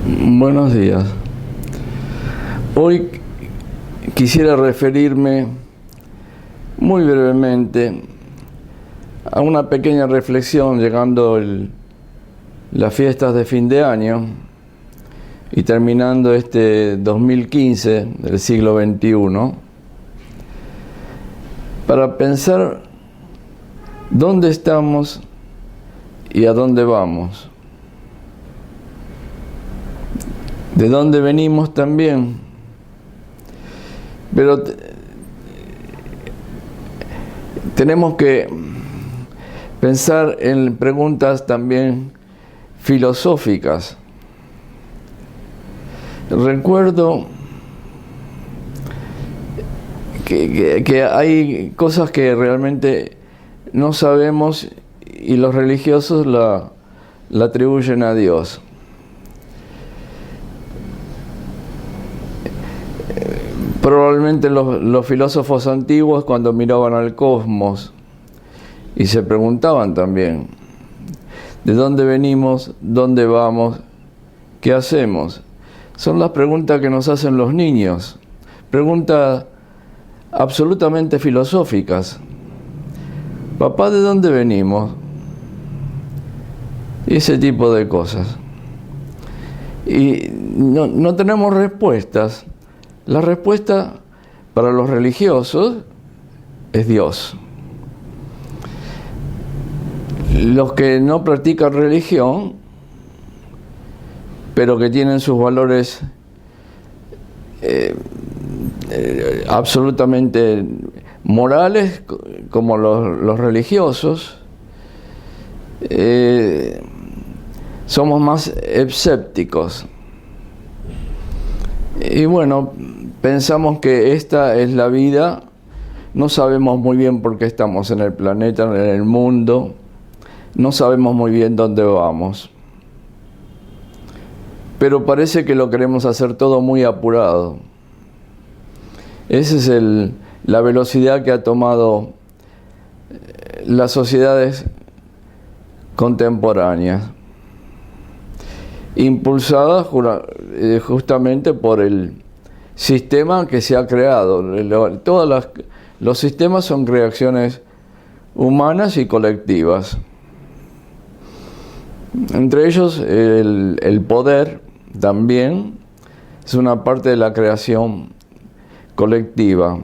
Buenos días. Hoy quisiera referirme muy brevemente a una pequeña reflexión llegando las fiestas de fin de año y terminando este 2015 del siglo XXI, para pensar dónde estamos y a dónde vamos. De dónde venimos también, pero tenemos que pensar en preguntas también filosóficas. Recuerdo que hay cosas que realmente no sabemos y los religiosos la atribuyen a Dios. Probablemente los filósofos antiguos, cuando miraban al cosmos y se preguntaban también, ¿de dónde venimos? ¿Dónde vamos? ¿Qué hacemos? Son las preguntas que nos hacen los niños, preguntas absolutamente filosóficas. Papá, ¿de dónde venimos? Y ese tipo de cosas. Y no tenemos respuestas. La respuesta para los religiosos es Dios. Los que no practican religión, pero que tienen sus valores absolutamente morales, como los religiosos, somos más escépticos. Y bueno, pensamos que esta es la vida, no sabemos muy bien por qué estamos en el planeta, en el mundo, no sabemos muy bien dónde vamos. Pero parece que lo queremos hacer todo muy apurado. Esa es la velocidad que ha tomado las sociedades contemporáneas, impulsadas justamente por el sistema que se ha creado. Los sistemas son creaciones humanas y colectivas. Entre ellos el poder también es una parte de la creación colectiva.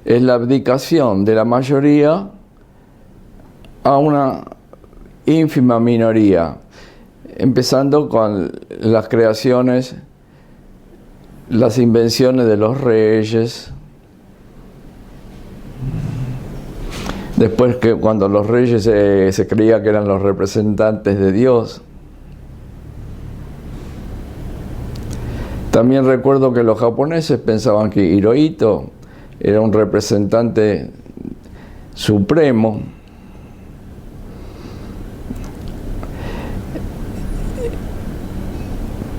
Es la abdicación de la mayoría a una ínfima minoría, empezando con las creaciones, las invenciones de los reyes. Después, que cuando los reyes se creía que eran los representantes de Dios. También recuerdo que los japoneses pensaban que Hirohito era un representante supremo.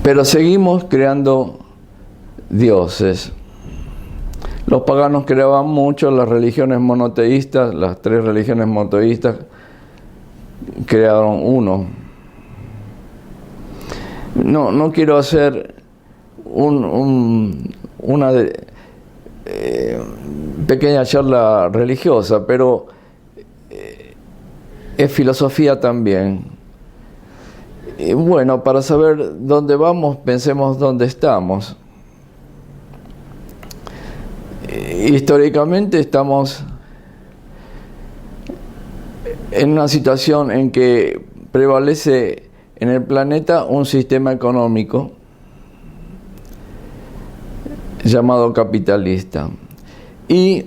Pero seguimos creando dioses. Los paganos creaban mucho, las religiones monoteístas, las tres religiones monoteístas, crearon uno. No quiero hacer una pequeña charla religiosa, pero es filosofía también. Y bueno, para saber dónde vamos, pensemos dónde estamos. Históricamente estamos en una situación en que prevalece en el planeta un sistema económico llamado capitalista. Y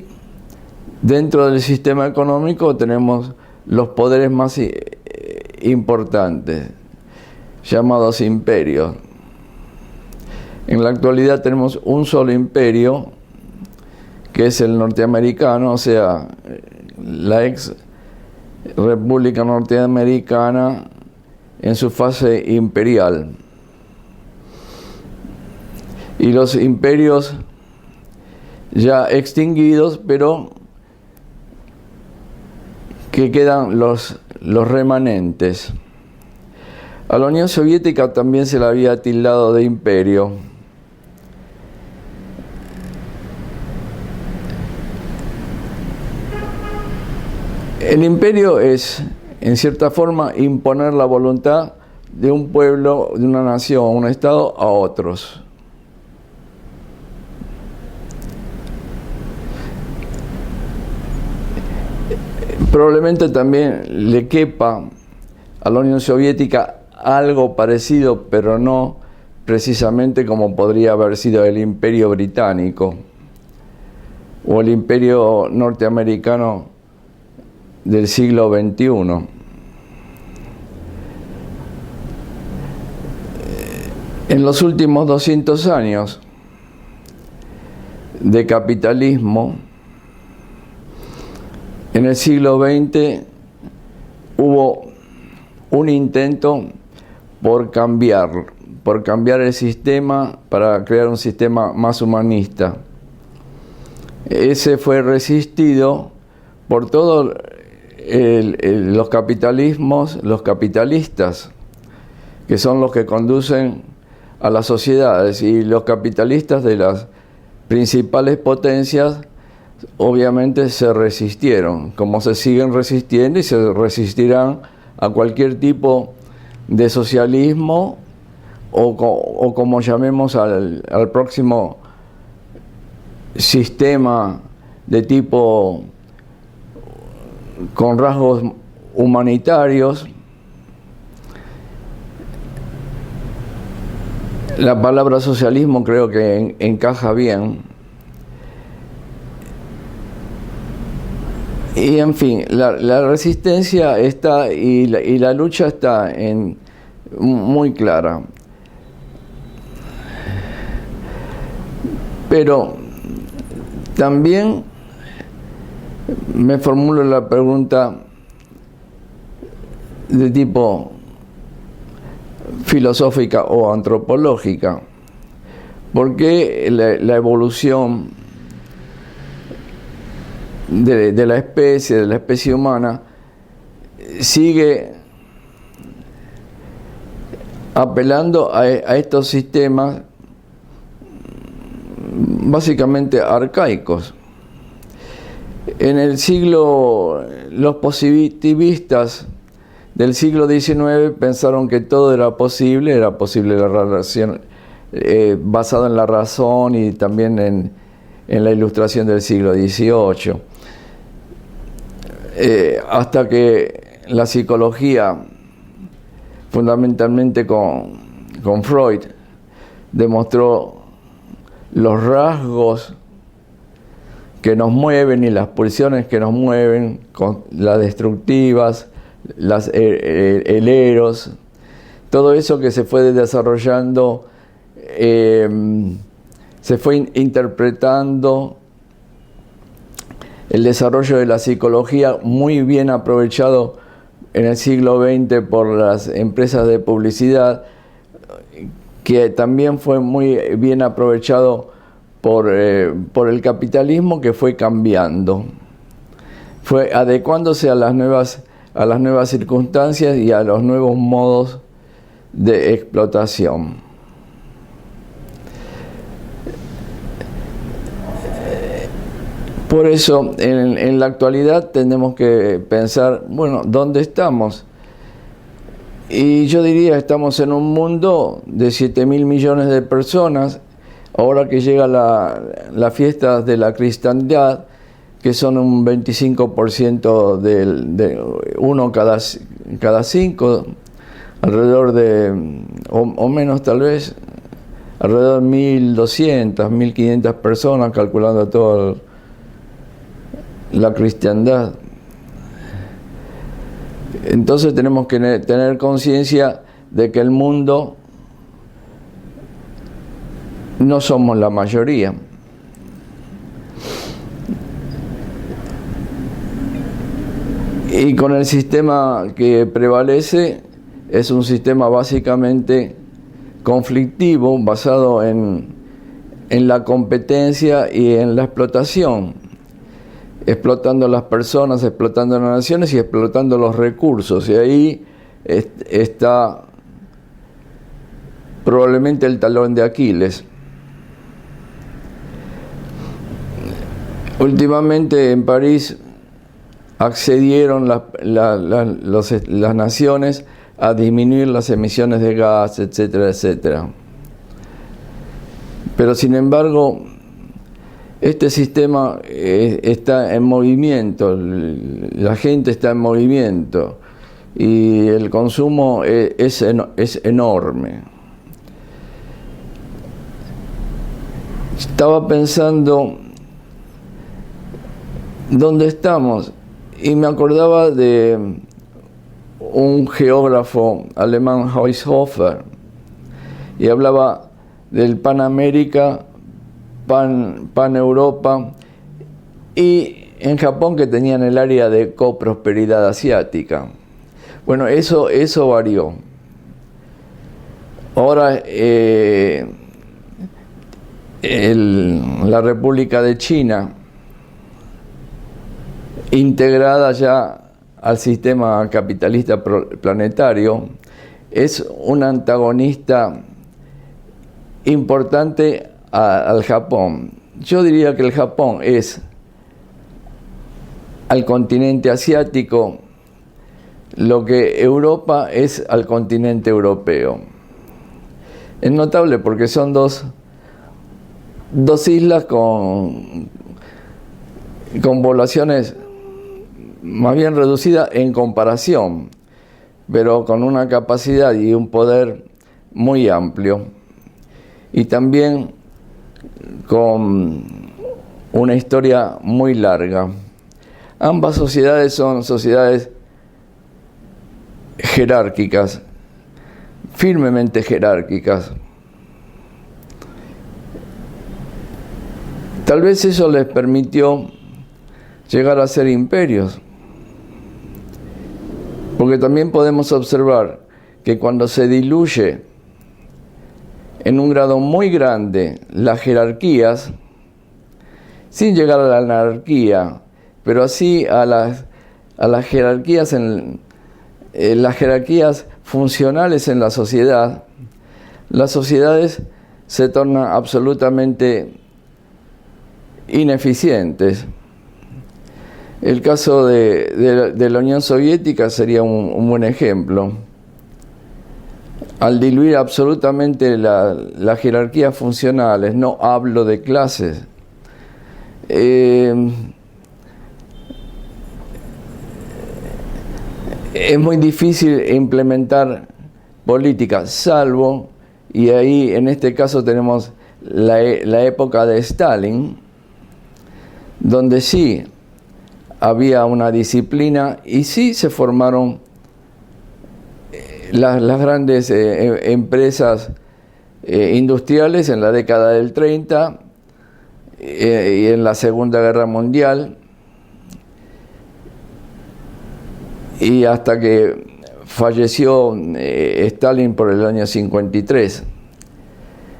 dentro del sistema económico tenemos los poderes más importantes, llamados imperios. En la actualidad tenemos un solo imperio, que es el norteamericano, o sea, la ex República Norteamericana en su fase imperial. Y los imperios ya extinguidos, pero que quedan los remanentes. A la Unión Soviética también se la había tildado de imperio. El imperio es, en cierta forma, imponer la voluntad de un pueblo, de una nación, un estado, a otros. Probablemente también le quepa a la Unión Soviética algo parecido, pero no precisamente como podría haber sido el Imperio Británico o el Imperio Norteamericano del siglo XXI. En los últimos 200 años de capitalismo, en el siglo XX hubo un intento por cambiar el sistema para crear un sistema más humanista. Ese fue resistido por todos los capitalismos, los capitalistas, que son los que conducen a las sociedades, y los capitalistas de las principales potencias obviamente se resistieron, como se siguen resistiendo y se resistirán a cualquier tipo de socialismo o como llamemos al próximo sistema de tipo con rasgos humanitarios. La palabra socialismo creo que encaja bien. Y en fin, la resistencia está y la lucha está muy clara. Pero también me formulo la pregunta de tipo filosófica o antropológica. ¿Por qué la evolución de la especie humana, sigue apelando a estos sistemas básicamente arcaicos? Los positivistas del siglo XIX pensaron que todo era posible la relación basada en la razón y también en la ilustración del siglo XVIII. Hasta que la psicología, fundamentalmente con Freud, demostró los rasgos que nos mueven y las pulsiones que nos mueven, las destructivas, el eros, todo eso que se fue desarrollando, se fue interpretando. El desarrollo de la psicología, muy bien aprovechado en el siglo XX por las empresas de publicidad, que también fue muy bien aprovechado por el capitalismo, que fue cambiando, fue adecuándose a las nuevas circunstancias y a los nuevos modos de explotación. Por eso, en la actualidad tenemos que pensar, bueno, ¿dónde estamos? Y yo diría, estamos en un mundo de 7.000 millones de personas, ahora que llega la fiesta de la cristiandad, que son un 25% de uno cada 5, alrededor de, o menos tal vez, alrededor de 1.200, 1.500 personas, calculando todo la cristiandad. Entonces tenemos que tener conciencia de que el mundo no somos la mayoría. Y con el sistema que prevalece es un sistema básicamente conflictivo, basado en la competencia y en la explotación, explotando las personas, explotando las naciones y explotando los recursos. Y ahí está probablemente el talón de Aquiles. Últimamente en París accedieron las naciones a disminuir las emisiones de gas, etcétera, etcétera. Pero sin embargo, este sistema está en movimiento, la gente está en movimiento y el consumo es enorme. Estaba pensando dónde estamos y me acordaba de un geógrafo alemán, Haushofer, y hablaba del Panamérica, Pan-Europa, y en Japón, que tenían el área de coprosperidad asiática. Bueno, eso varió. Ahora la República de China, integrada ya al sistema capitalista planetario, es un antagonista importante al Japón. Yo diría que el Japón es al continente asiático lo que Europa es al continente europeo. Es notable porque son dos islas con poblaciones más bien reducidas en comparación, pero con una capacidad y un poder muy amplio, y también con una historia muy larga. Ambas sociedades son sociedades jerárquicas, firmemente jerárquicas. Tal vez eso les permitió llegar a ser imperios, porque también podemos observar que cuando se diluye en un grado muy grande las jerarquías, sin llegar a la anarquía, pero así a las jerarquías, las jerarquías funcionales en la sociedad, las sociedades se tornan absolutamente ineficientes. El caso de la Unión Soviética sería un buen ejemplo. Al diluir absolutamente las jerarquías funcionales, no hablo de clases, es muy difícil implementar políticas, salvo, y ahí en este caso tenemos la época de Stalin, donde sí había una disciplina y sí se formaron las grandes empresas industriales en la década del 30 y en la Segunda Guerra Mundial, y hasta que falleció Stalin por el año 53.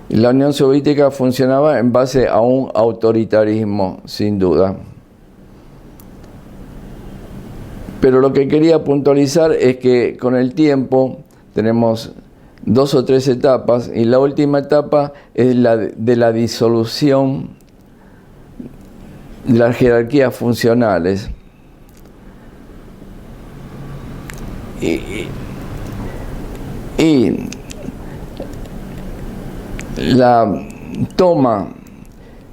La Unión Soviética funcionaba en base a un autoritarismo, sin duda. Pero lo que quería puntualizar es que con el tiempo tenemos 2 o 3 etapas, y la última etapa es la de la disolución de las jerarquías funcionales. Y la toma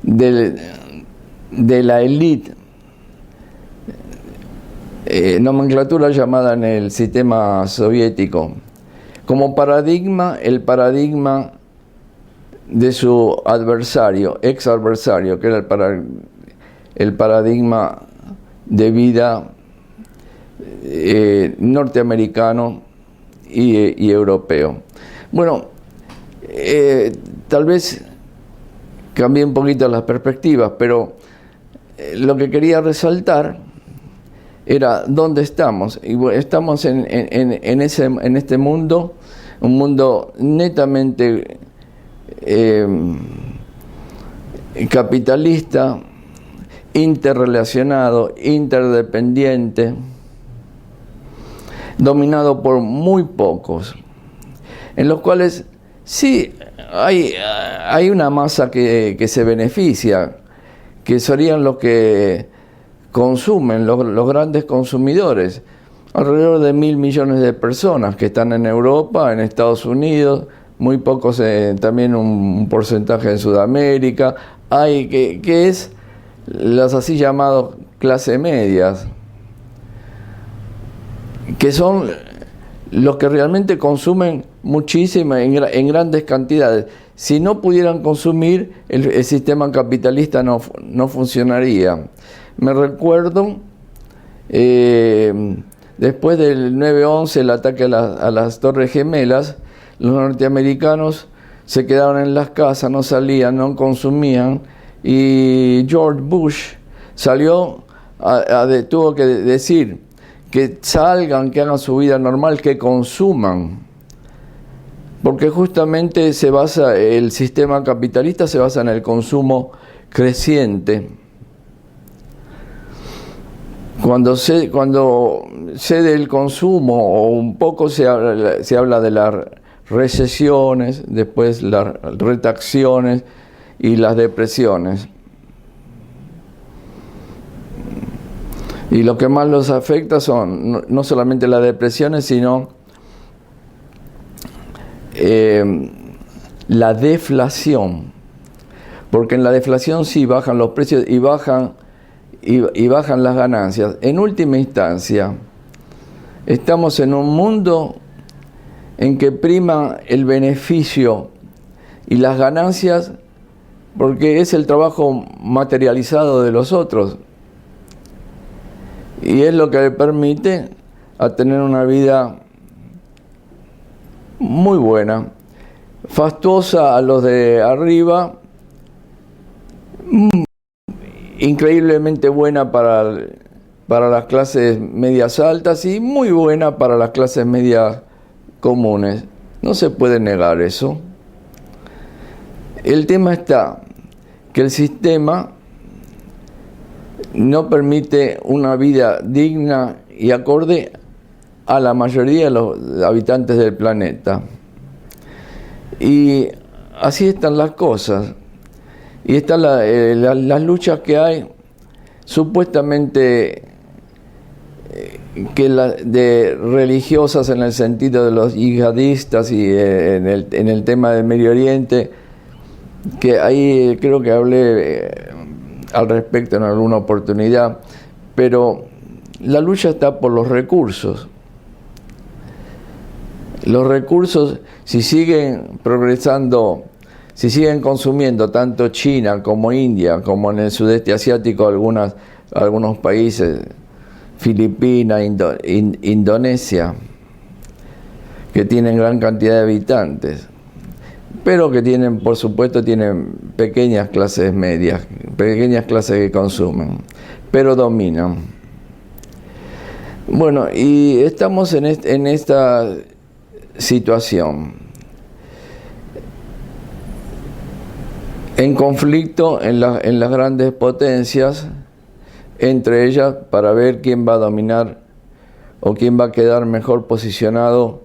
de la élite, nomenclatura llamada en el sistema soviético, como paradigma, el paradigma de su adversario, ex adversario, que era el paradigma de vida norteamericano y europeo. Bueno, tal vez cambie un poquito las perspectivas, pero lo que quería resaltar era dónde estamos. Y bueno, estamos en este mundo, un mundo netamente capitalista, interrelacionado, interdependiente, dominado por muy pocos, en los cuales Sí, hay una masa que se beneficia, que serían los que consumen, los grandes consumidores. Alrededor de 1.000 millones de personas que están en Europa, en Estados Unidos, muy pocos, también un porcentaje en Sudamérica. Hay que es las así llamadas clase medias, que son los que realmente consumen muchísimo en grandes cantidades. Si no pudieran consumir, el sistema capitalista no funcionaría. Me recuerdo, después del 9/11, el ataque a las Torres Gemelas, los norteamericanos se quedaron en las casas, no salían, no consumían, y George Bush salió, tuvo que decir que salgan, que hagan su vida normal, que consuman. Porque justamente el sistema capitalista se basa en el consumo creciente. Cuando cede el consumo, o un poco se habla de las recesiones, después las retracciones y las depresiones. Y lo que más los afecta son no solamente las depresiones, sino la deflación. Porque en la deflación sí bajan los precios y bajan las ganancias. En última instancia, estamos en un mundo en que prima el beneficio y las ganancias, porque es el trabajo materializado de los otros. Y es lo que le permite a tener una vida muy buena, fastuosa a los de arriba, increíblemente buena para las clases medias altas y muy buena para las clases medias comunes. No se puede negar eso. El tema está que el sistema no permite una vida digna y acorde a la mayoría de los habitantes del planeta. Y así están las cosas. Y están las luchas que hay, supuestamente de religiosas en el sentido de los yihadistas y en el tema del Medio Oriente, que ahí creo que hablé al respecto en alguna oportunidad, pero la lucha está por los recursos. Los recursos, si siguen progresando, si siguen consumiendo tanto China como India, como en el sudeste asiático algunos países, Filipinas, Indonesia, que tienen gran cantidad de habitantes, pero que tienen, por supuesto, tienen pequeñas clases medias, pequeñas clases que consumen, pero dominan. Bueno, y estamos en esta situación, en conflicto en las grandes potencias, entre ellas, para ver quién va a dominar o quién va a quedar mejor posicionado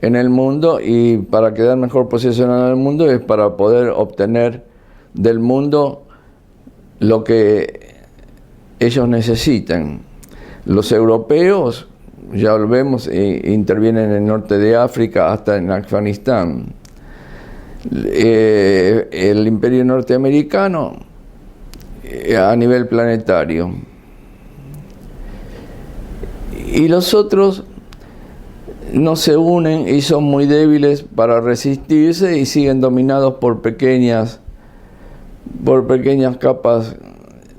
en el mundo. Y para quedar mejor posicionado en el mundo es para poder obtener del mundo lo que ellos necesitan. Los europeos, ya lo vemos, intervienen en el norte de África, hasta en Afganistán. El imperio norteamericano a nivel planetario. Y los otros no se unen y son muy débiles para resistirse y siguen dominados por pequeñas capas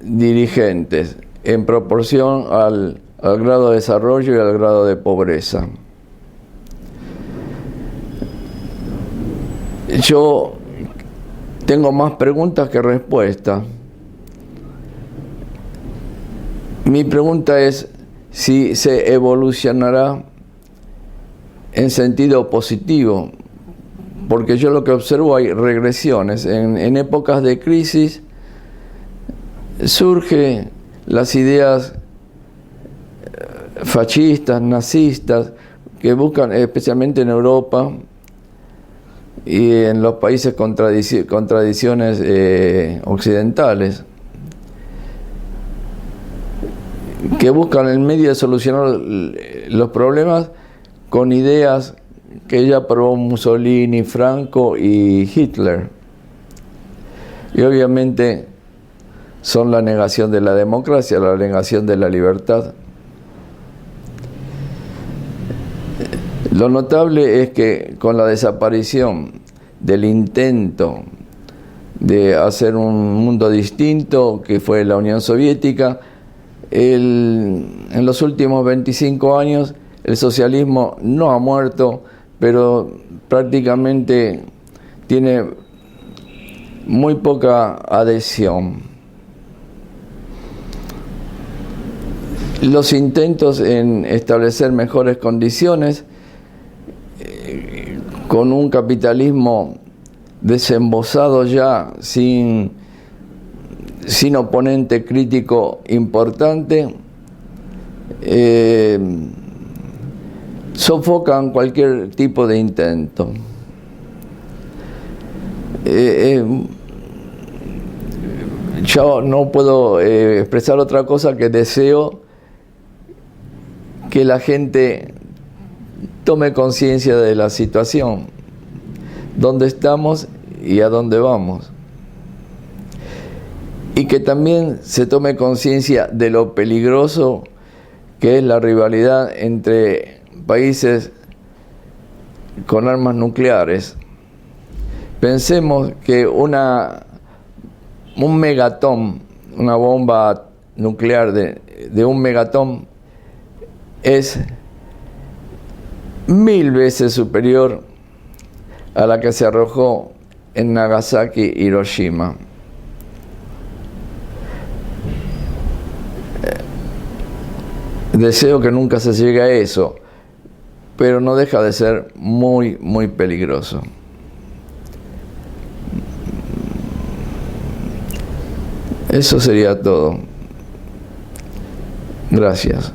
dirigentes en proporción al grado de desarrollo y al grado de pobreza. Yo tengo más preguntas que respuestas. Mi pregunta es si se evolucionará en sentido positivo, porque yo lo que observo hay regresiones. En épocas de crisis surgen las ideas fascistas, nazistas, que buscan, especialmente en Europa, y en los países con tradiciones occidentales, que buscan el medio de solucionar los problemas con ideas que ya probó Mussolini, Franco y Hitler. Y obviamente son la negación de la democracia, la negación de la libertad. Lo notable es que con la desaparición del intento de hacer un mundo distinto, que fue la Unión Soviética, en los últimos 25 años el socialismo no ha muerto, pero prácticamente tiene muy poca adhesión. Los intentos en establecer mejores condiciones con un capitalismo desembosado ya, sin oponente crítico importante, sofocan cualquier tipo de intento. Yo no puedo expresar otra cosa que deseo que la gente tome conciencia de la situación, dónde estamos y a dónde vamos. Y que también se tome conciencia de lo peligroso que es la rivalidad entre países con armas nucleares. Pensemos que un megatón, una bomba nuclear de un megatón, es 1000 veces superior a la que se arrojó en Nagasaki y Hiroshima. Deseo que nunca se llegue a eso, pero no deja de ser muy, muy peligroso. Eso sería todo. Gracias.